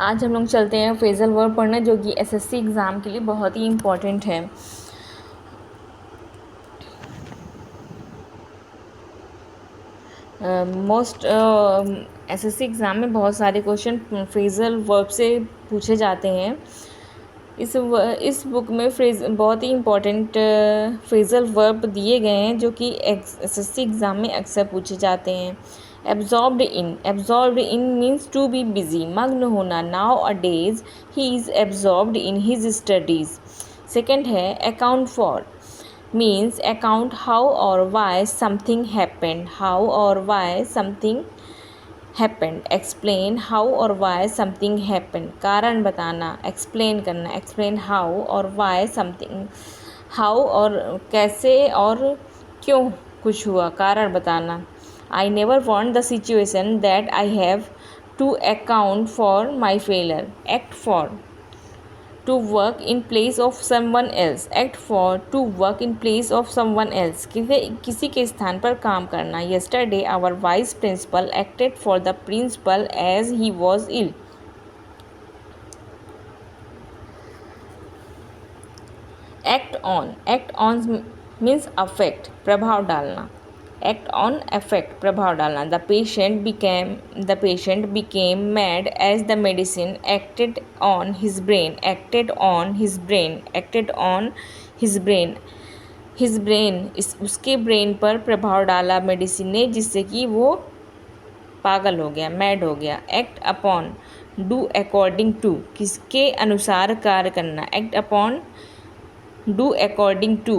आज हम लोग चलते हैं फ्रेजल वर्ब पढ़ने, जो कि एसएससी एग्ज़ाम के लिए बहुत ही इम्पॉर्टेंट है। मोस्ट एसएससी एग्ज़ाम में बहुत सारे क्वेश्चन फ्रेजल वर्ब से पूछे जाते हैं। इस बुक में बहुत ही इम्पॉर्टेंट फ्रेजल वर्ब दिए गए हैं, जो कि एसएससी एग्ज़ाम में अक्सर पूछे जाते हैं। Absorbed in means to be busy, मग्न होना। Nowadays he is absorbed in his studies. Second है account for, means account how or why something happened. How or why something happened. Explain how or why something happened. कारण बताना, explain करना, explain how और why something, how और कैसे और क्यों कुछ हुआ, कारण बताना। I never want the situation that I have to account for my failure. Act for, to work in place of someone else. Act for, to work in place of someone else, किसी के स्थान पर काम करना। Yesterday our vice principal acted for the principal as he was ill. Act on means affect, प्रभाव डालना। Act on affect, प्रभाव डालना। The patient became mad as the medicine acted on his brain. His brain, उसके brain पर प्रभाव डाला medicine ने, जिससे कि वो पागल हो गया, मैड हो गया। Act upon, do according to, किसके अनुसार कार्य करना। Act upon, do according to.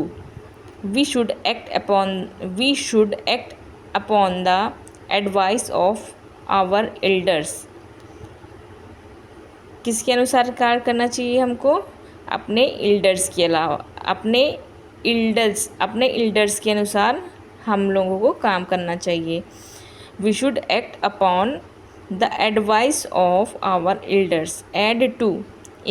We should act upon the advice of our elders. किसके अनुसार कार्य करना चाहिए हमको? अपने एल्डर्स के अलावा, अपने एल्डर्स के अनुसार हम लोगों को काम करना चाहिए। We should act upon the advice of our elders. Add to,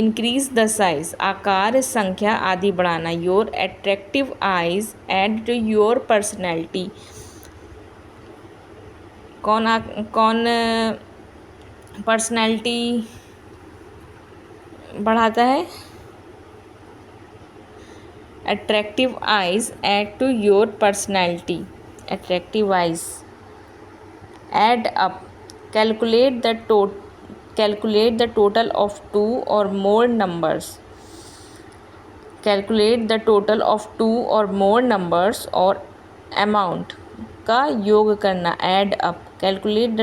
increase the size, आकार, संख्या आदि बढ़ाना। Your attractive eyes add to your personality. कौन पर्सनैलिटी बढ़ाता है? Attractive eyes add to your personality. Attractive eyes. Add up, calculate the total of two or more numbers. Calculate the total of two or more numbers और amount का योग करना। Add up, calculate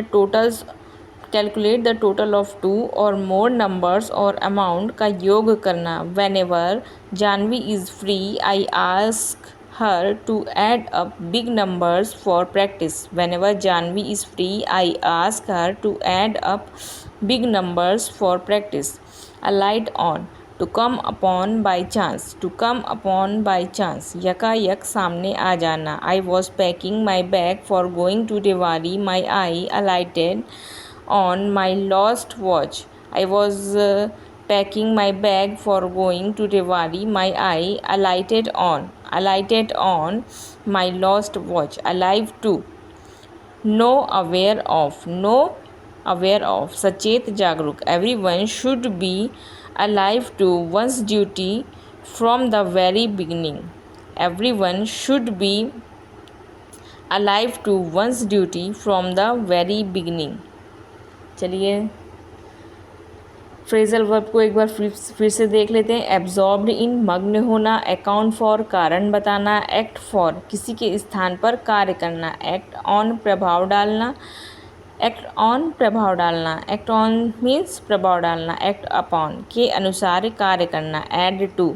the total of two or more numbers और amount का योग करना। Whenever Janvi is free, I ask her to add up big numbers for practice. Whenever Janvi is free, I ask her to add up big numbers for practice. Alight on, to come upon by chance. यकायक सामने आ जाना। I was packing my bag for going to Rewari. My eye alighted on my lost watch. I was packing my bag for going to Rewari. My eye alighted on my lost watch. Alive to, know, aware of, सचेत, जागरूक। Everyone should be alive to one's duty from the very beginning. Everyone should be alive to one's duty from the very beginning. चलिए phrasal verb को एक बार फिर से देख लेते हैं। एब्जॉर्ब्ड इन, मग्न होना। अकाउंट फॉर, कारण बताना। एक्ट फॉर, किसी के स्थान पर कार्य करना। एक्ट ऑन, प्रभाव डालना। एक्ट ऑन मीन्स प्रभाव डालना। एक्ट अपॉन, के अनुसार कार्य करना। ऐड टू,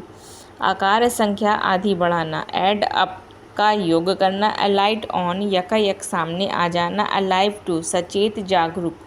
आकार, संख्या आदि बढ़ाना। ऐड अप, का योग करना। अलाइट ऑन, यकायक सामने आ जाना। अलाइव टू, सचेत, जागरूक।